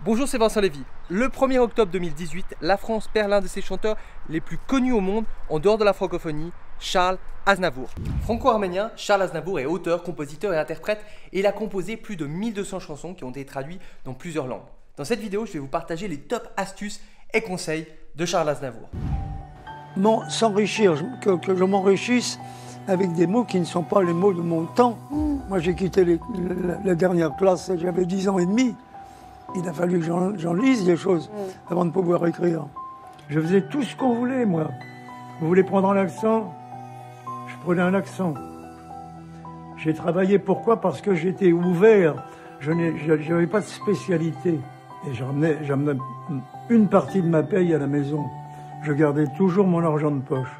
Bonjour, c'est Vincent Lévy. Le 1er octobre 2018, la France perd l'un de ses chanteurs les plus connus au monde en dehors de la francophonie, Charles Aznavour. Franco-arménien, Charles Aznavour est auteur, compositeur et interprète et il a composé plus de 1200 chansons qui ont été traduites dans plusieurs langues. Dans cette vidéo, je vais vous partager les top astuces et conseils de Charles Aznavour. S'enrichir, que je m'enrichisse avec des mots qui ne sont pas les mots de mon temps. Moi, j'ai quitté la dernière classe, j'avais 10 ans et demi. Il a fallu que j'en lise des choses avant de pouvoir écrire. Je faisais tout ce qu'on voulait, moi. Vous voulez prendre un accent? Je prenais un accent. J'ai travaillé, pourquoi? Parce que j'étais ouvert. Je n'avais pas de spécialité. Et j'amenais une partie de ma paye à la maison. Je gardais toujours mon argent de poche.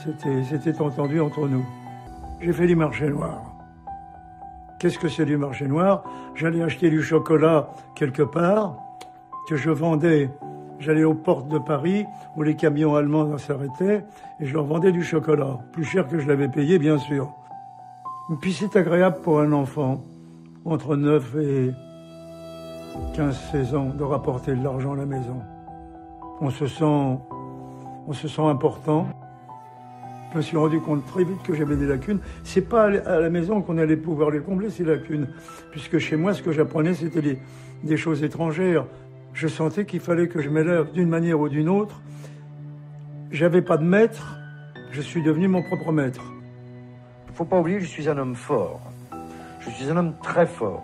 C'était entendu entre nous. J'ai fait du marché noir. Qu'est-ce que c'est du marché noir? J'allais acheter du chocolat quelque part, que je vendais. J'allais aux portes de Paris, où les camions allemands s'arrêtaient, et je leur vendais du chocolat. Plus cher que je l'avais payé, bien sûr. Et puis c'est agréable pour un enfant, entre 9 et 15-16 ans, de rapporter de l'argent à la maison. On se sent important. Je me suis rendu compte très vite que j'avais des lacunes. C'est pas à la maison qu'on allait pouvoir les combler, ces lacunes. Puisque chez moi, ce que j'apprenais, c'était des choses étrangères. Je sentais qu'il fallait que je m'élève d'une manière ou d'une autre. J'avais pas de maître, je suis devenu mon propre maître. Il ne faut pas oublier que je suis un homme fort. Je suis un homme très fort.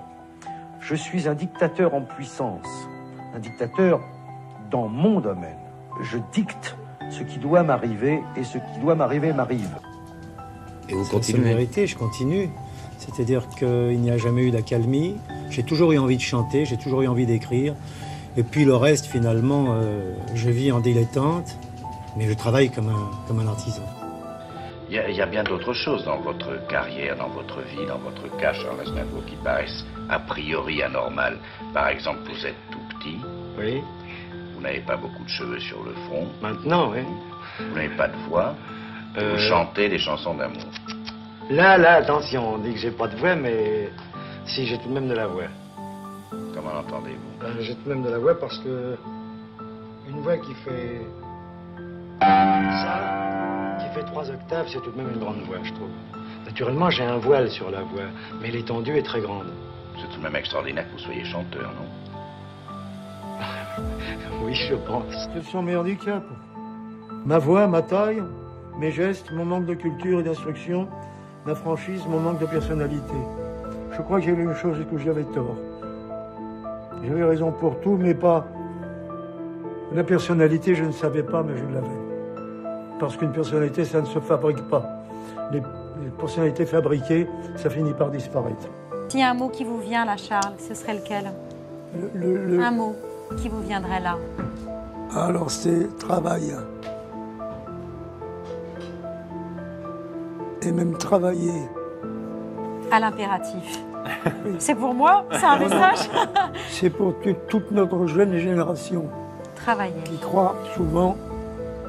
Je suis un dictateur en puissance. Un dictateur dans mon domaine. Je dicte ce qui doit m'arriver et ce qui doit m'arriver m'arrive. Et vous continuez? C'est la vérité, je continue. C'est-à-dire qu'il n'y a jamais eu d'accalmie. J'ai toujours eu envie de chanter, j'ai toujours eu envie d'écrire. Et puis le reste, finalement, je vis en dilettante, mais je travaille comme un artisan. Il y a bien d'autres choses dans votre carrière, dans votre vie, dans votre cas, Charles Aznavour, qui paraissent a priori anormales. Par exemple, vous êtes tout petit. Oui. Vous n'avez pas beaucoup de cheveux sur le front. Maintenant, oui. Vous n'avez pas de voix. Vous chantez des chansons d'amour. Là, attention, on dit que j'ai pas de voix, mais si, j'ai tout de même de la voix. Comment l'entendez-vous? J'ai tout de même de la voix parce que une voix qui fait ça, qui fait 3 octaves, c'est tout de même une grande voix, je trouve. Naturellement, j'ai un voile sur la voix, mais l'étendue est très grande. C'est tout de même extraordinaire que vous soyez chanteur, non? Oui, je pense. Ce sont mes handicaps. Ma voix, ma taille, mes gestes, mon manque de culture et d'instruction, ma franchise, mon manque de personnalité. Je crois que j'ai vu une chose et que j'avais tort. J'avais raison pour tout, mais pas... La personnalité, je ne savais pas, mais je l'avais. Parce qu'une personnalité, ça ne se fabrique pas. Les personnalités fabriquées, ça finit par disparaître. S'il y a un mot qui vous vient là, Charles, ce serait lequel? Un mot qui vous viendrait là? Alors, c'est travail. Et même travailler. À l'impératif. C'est pour moi? C'est un message? C'est pour toute notre jeune génération. Travailler. Qui croit souvent,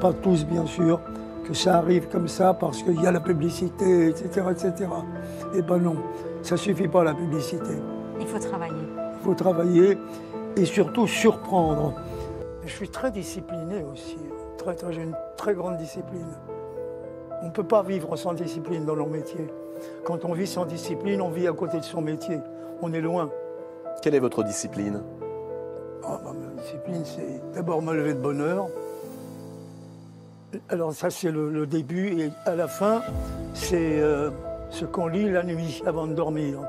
pas tous bien sûr, que ça arrive comme ça parce qu'il y a la publicité, etc., etc. Eh ben non, ça suffit pas la publicité. Il faut travailler. Il faut travailler et surtout surprendre. Je suis très discipliné aussi. J'ai une très grande discipline. On ne peut pas vivre sans discipline dans leur métier. Quand on vit sans discipline, on vit à côté de son métier. On est loin. Quelle est votre discipline? Ma discipline, c'est d'abord me lever de bonne heure. Alors ça, c'est le début. Et à la fin, c'est ce qu'on lit la nuit avant de dormir.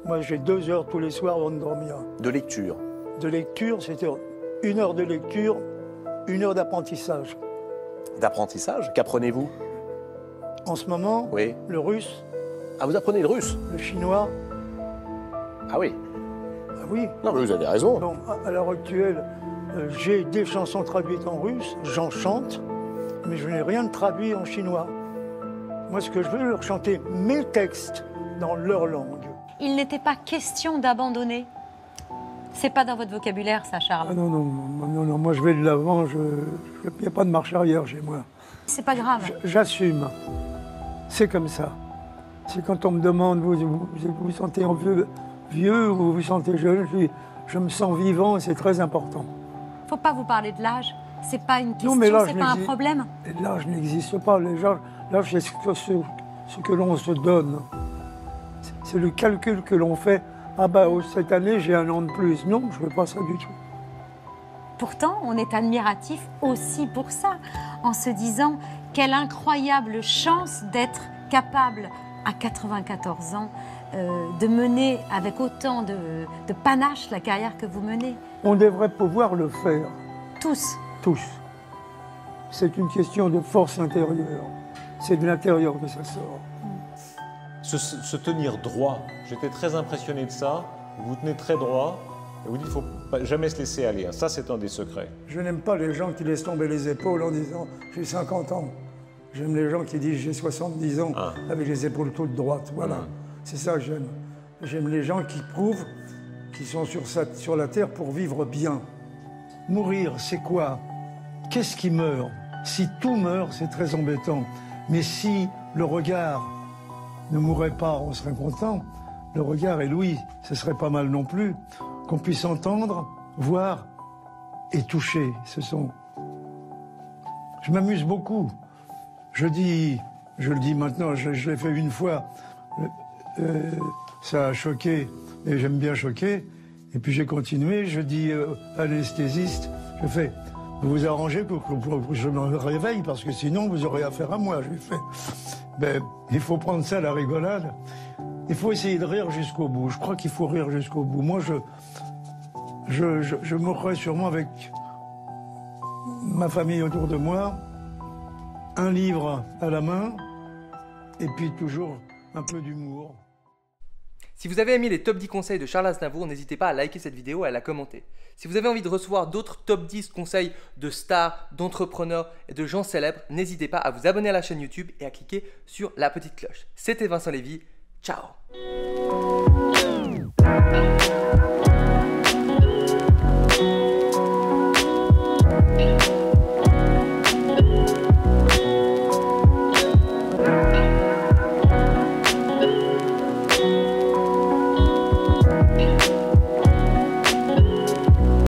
Moi, j'ai 2 heures tous les soirs avant de dormir. De lecture? De lecture, c'était 1 heure de lecture, 1 heure d'apprentissage. D'apprentissage? Qu'apprenez-vous? En ce moment, oui. Le russe. Ah, vous apprenez le russe? Le chinois. Ah oui? Ah oui. Non, mais vous avez raison. Bon, à l'heure actuelle, j'ai des chansons traduites en russe, j'en chante, mais je n'ai rien de traduit en chinois. Moi, ce que je veux, leur chanter mes textes dans leur langue. Il n'était pas question d'abandonner. C'est pas dans votre vocabulaire, ça, Charles? Ah non, moi je vais de l'avant, il n'y a pas de marche arrière chez moi. C'est pas grave. J'assume. C'est comme ça. C'est quand on me demande, vous vous sentez vieux ou vous vous sentez jeune, je dis, je me sens vivant et c'est très important. Faut pas vous parler de l'âge. C'est pas une question, c'est pas un problème. L'âge n'existe pas. L'âge, c'est ce que l'on se donne. C'est le calcul que l'on fait. Ah bah, cette année, j'ai 1 an de plus. Non, je ne veux pas ça du tout. Pourtant, on est admiratif aussi pour ça, en se disant quelle incroyable chance d'être capable, à 94 ans, de mener avec autant de panache la carrière que vous menez. On devrait pouvoir le faire. Tous. Tous. C'est une question de force intérieure. C'est de l'intérieur que ça sort. Se tenir droit, j'étais très impressionné de ça. Vous tenez très droit et vous dites qu'il ne faut jamais se laisser aller. Ça, c'est un des secrets. Je n'aime pas les gens qui laissent tomber les épaules en disant « j'ai 50 ans ». J'aime les gens qui disent « j'ai 70 ans » avec les épaules toutes droites. Voilà, c'est ça que j'aime. J'aime les gens qui prouvent qu'ils sont sur la terre pour vivre bien. Mourir, c'est quoi? Qu'est-ce qui meurt? Si tout meurt, c'est très embêtant. Mais si le regard ne mourrait pas, on serait content. Le regard et l'ouïe, ce serait pas mal non plus. Qu'on puisse entendre, voir et toucher. Je m'amuse beaucoup. Je le dis maintenant, je l'ai fait une fois. Ça a choqué et j'aime bien choquer. Et puis j'ai continué, je dis à l'anesthésiste, je fais, vous vous arrangez pour que je me réveille parce que sinon vous aurez affaire à moi. Je lui fais, ben, il faut prendre ça à la rigolade. Il faut essayer de rire jusqu'au bout. Je crois qu'il faut rire jusqu'au bout. Moi, je mourrai sûrement avec ma famille autour de moi, un livre à la main, et puis toujours un peu d'humour. Si vous avez aimé les top 10 conseils de Charles Aznavour, n'hésitez pas à liker cette vidéo et à la commenter. Si vous avez envie de recevoir d'autres top 10 conseils de stars, d'entrepreneurs et de gens célèbres, n'hésitez pas à vous abonner à la chaîne YouTube et à cliquer sur la petite cloche. C'était Vincent Lévy, ciao!